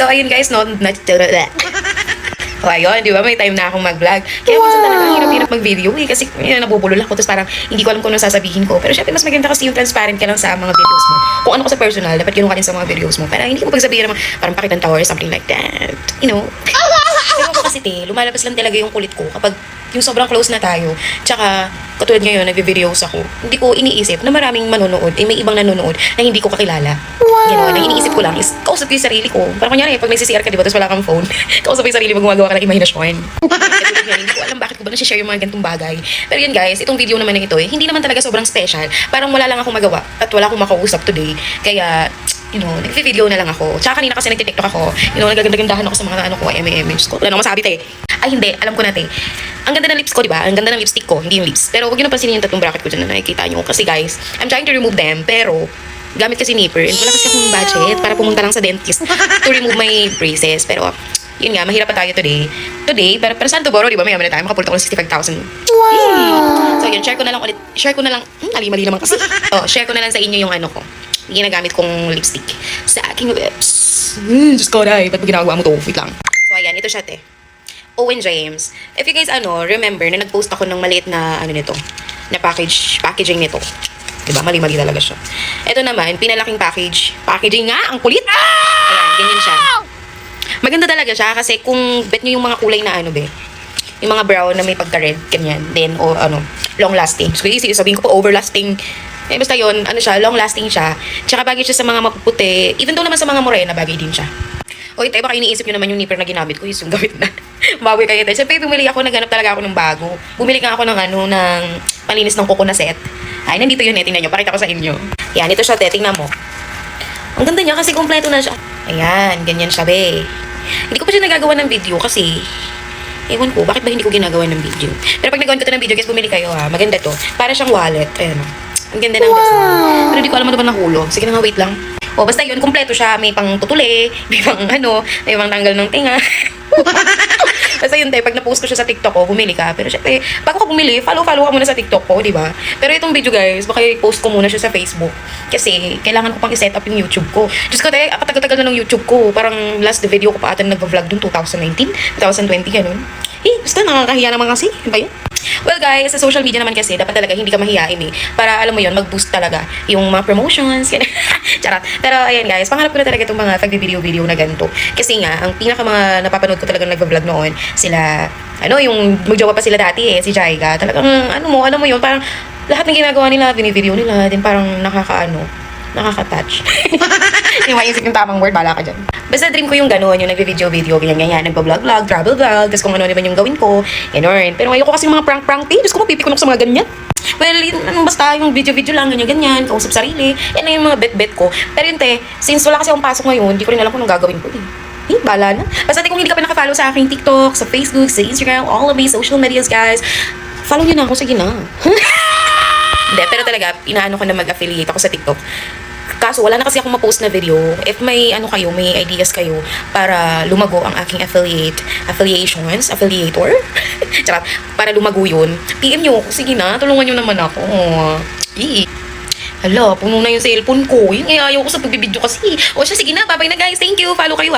So, ayun guys, no, o ayun, di ba? May time na akong mag-vlog. Kaya minsan talaga ang hirap-hirap mag-video eh. Kasi nabubulol ako. Tapos parang hindi ko alam kung ano sasabihin ko. Pero syempre, mas maganda kasi yung transparent ka lang sa mga videos mo. Kung ano ka sa personal, dapat ganoon ka din sa mga videos mo. Para hindi ko pagsabihin naman, parang pakitanta or something like that. You know? Pero ako kasi lumalabas lang talaga yung kulit ko kapag yung sobrang close na tayo. Tsaka, katulad ngayon, nagbe-videos ako. Hindi ko iniisip na maraming manonood, may ibang nanonood na hindi ko kakilala. Gano'n, ang iniisip ko lang is, kausap ko yung sarili ko. Parang kunyari, pag nagsisiyar ka, diba, tapos wala kang phone, kausap ko yung sarili mo, gumagawa ka ng imahinasyon. Katulad ngayon, hindi ko alam bakit ko ba nasi-share yung mga ganitong bagay. Pero yun guys, itong video naman na ito hindi naman talaga sobrang special. Parang wala lang akong magawa at wala akong makausap today. Kaya, nag-video na lang ako. Tsaka kanina kasi nagtitiktok ako. Nagaganda-gandahan ako sa mga ko, MMs ko. Wala nang masabi, te. Ay, hindi. Alam ko na, te. Ang ganda ng lips ko, di ba? Ang ganda ng lipstick ko, hindi yung lips. Pero huwag nyo napansinin yung tatlong bracket ko dyan na nakikita nyo. Kasi guys, I'm trying to remove them, pero gamit kasi nipper. And wala kasi akong budget para pumunta lang sa dentist to remove my braces. Pero, yun nga, mahirap pa tayo today. Para saan to borrow, di ba? May na tayo. Makapulot ako ng 65,000. Wow! So, yun, share ko na lang ulit. Mali naman kasi. Share ko na lang sa inyo yung ano ko. Yung ginagamit kong lipstick sa aking lips. Diyos ko, dahil. Ba't ginagawa mo to? Wait lang. So, ayan. Ito siya, te. Owen James. If you guys, remember na nag-post ako ng maliit na, nito, na packaging nito. Diba? Mali-mali talaga siya. Ito naman, pinalaking packaging nga, ang kulit! Ayan, ganyan siya. Maganda talaga siya kasi kung bet nyo yung mga kulay na yung mga brown na may pagka-red, ganyan. Then, long-lasting. So, sabihin ko po, over-lasting. Basta yun, long-lasting siya. Tsaka bagay siya sa mga mapuputi. Even though naman sa mga morena, bagay din siya. O, ito, baka iniisip nyo naman yung nipper na ginamit ko, yung gamit na. Bago kayo tayo. Siyempre, bumili ako, naghanap talaga ako ng bago. Bumili ka ako ng ng palinis ng kuko na set. Ay, nandito yun, tingnan nyo. Pakita ko sa inyo. Yan, ito siya, tingnan mo. Ang ganda niya kasi kompleto na siya. Ayan, ganyan siya, be. Hindi ko pa siya nagagawa ng video kasi ewan ko, bakit ba hindi ko ginagawa ng video? Pero pag nagawan ko ito ng video, guys, bumili kayo ha. Maganda to. Para siyang wallet. Ayan o. Ang ganda ng design. Pero di ko alam ano ba nahulog. Sige na nga, wait lang. Basta yun, kompleto siya. May pang tutuli, may pang may pang tanggal ng tinga. Basta yun, pag na-post ko siya sa TikTok ko, bumili ka. Pero syempre, bago ka bumili, follow ka muna sa TikTok ko, di ba? Pero itong video, guys, baka i-post ko muna siya sa Facebook. Kasi, kailangan ko pang i-set up yung YouTube ko. Diyos ko, katagal-tagal na ng YouTube ko. Parang last video ko pa ata nag-vlog dun 2019, 2020, ganun. Basta nakakahiya naman kasi. Ano ba yun? Well guys, sa social media naman kasi, dapat talaga hindi ka mahihain para alam mo yun, mag-boost talaga yung mga promotions. Charot. Pero ayan guys, pangarap ko na talaga itong mga pag-video na ganito. Kasi nga, ang pinaka mga napapanood ko talaga nag-vlog noon, sila, yung magjowa pa sila dati si Jaiga. Talagang, alam mo yun, parang lahat ng ginagawa nila, video nila, din parang nakaka-touch. Hindi maisip yung tamang word, bala ka dyan. Basta dream ko yung gano'n, yung nagbe-video, ganyan, nagpa-vlog, travel vlog, tapos kung ano naman yung gawin ko, gano'n. Pero ayoko kasi yung mga prank, Diyos ko, mapipikunok sa mga ganyan. Well, basta yung video lang, ganyan, kausap sarili, yan na yung mga bet ko. Pero yun, since wala kasi akong pasok ngayon, hindi ko rin alam kung anong gagawin ko, bala na. Basta kung hindi ka pa nakafollow sa aking TikTok, sa Facebook, sa Instagram, all of my social medias, guys, follow nyo na ako, sige na. Hindi, pero talaga, inaano ko na mag-affiliate ako sa TikTok. Kaso, wala na kasi akong ma-post na video. If may may ideas kayo para lumago ang aking affiliator, charot, para lumago yun, PM nyo ako. Sige na, tulungan nyo naman ako. Hala, puno na yung cellphone ko. Yung ayaw ko sa pagbibidyo kasi. O siya, sige na, bye-bye na guys. Thank you. Follow kayo